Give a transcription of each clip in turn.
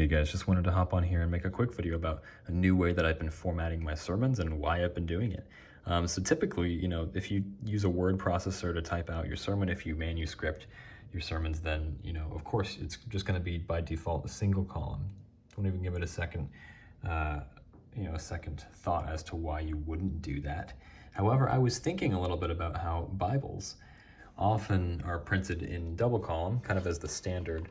Hey guys, just wanted to hop on here and make a quick video about a new way that I've been formatting my sermons and why I've been doing it. So typically, if you use a word processor to type out your sermon, if you manuscript your sermons, then, of course, it's just going to be by default a single column. Don't even give it a second, a second thought as to why you wouldn't do that. However, I was thinking a little bit about how Bibles often are printed in double column, kind of as the standard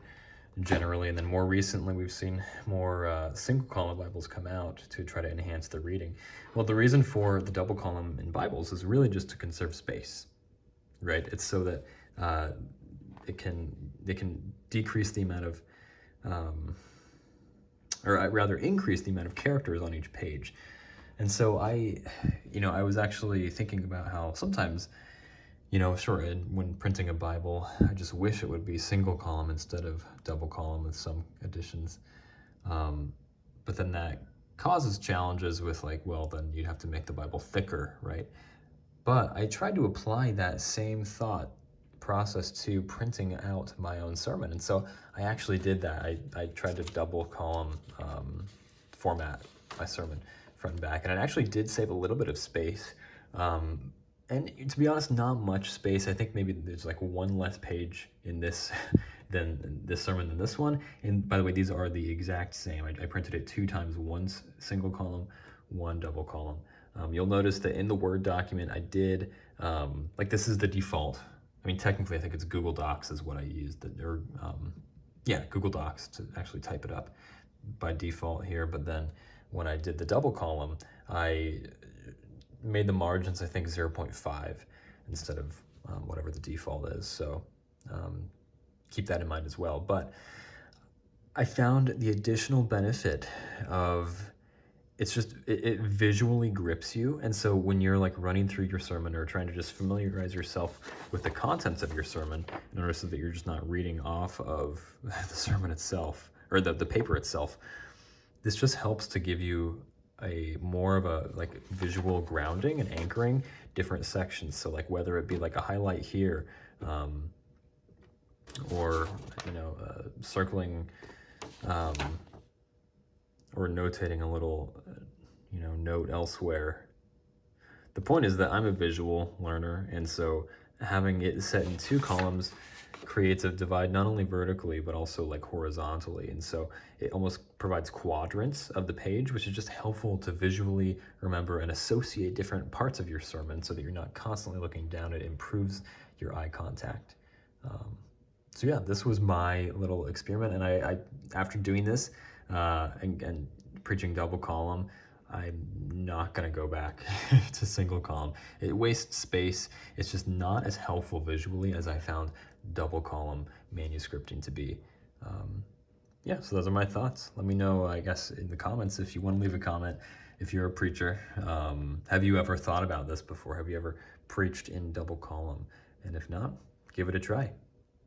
generally, and then more recently we've seen more single column Bibles come out to try to enhance the reading. Well, the reason for the double column in Bibles is really just to conserve space, right? It's so that they can decrease the amount of or rather increase the amount of characters on each page. And so I was actually thinking about how sometimes, sure, when printing a Bible, I just wish it would be single column instead of double column with some additions. But then that causes challenges with then you'd have to make the Bible thicker, right? But I tried to apply that same thought process to printing out my own sermon. And so I actually did that. I tried to double column format my sermon front and back, and it actually did save a little bit of space. And to be honest, not much space. I think maybe there's one less page in this than this sermon than this one. And by the way, these are the exact same. I printed it 2 times, one single column, one double column. You'll notice that in the Word document, I did, this is the default. I mean, technically, I think it's Google Docs is what I used, Google Docs to actually type it up by default here. But then when I did the double column, I made the margins, I think, 0.5 instead of whatever the default is. So keep that in mind as well. But I found the additional benefit of it visually grips you. And so when you're running through your sermon or trying to just familiarize yourself with the contents of your sermon in order so that you're just not reading off of the sermon itself or the paper itself, this just helps to give you a more of a visual grounding and anchoring different sections. So whether it be a highlight here, or circling or notating a little note elsewhere. The point is that I'm a visual learner, and so having it set in 2 columns creates a divide not only vertically but also horizontally, and so it almost provides quadrants of the page, which is just helpful to visually remember and associate different parts of your sermon so that you're not constantly looking down. It improves your eye contact. So yeah, this was my little experiment, and I after doing this and preaching double column, I'm not going to go back to single column. It wastes space. It's just not as helpful visually as I found double column manuscripting to be. So those are my thoughts. Let me know, I guess, in the comments if you want to leave a comment. If you're a preacher, have you ever thought about this before? Have you ever preached in double column? And if not, give it a try.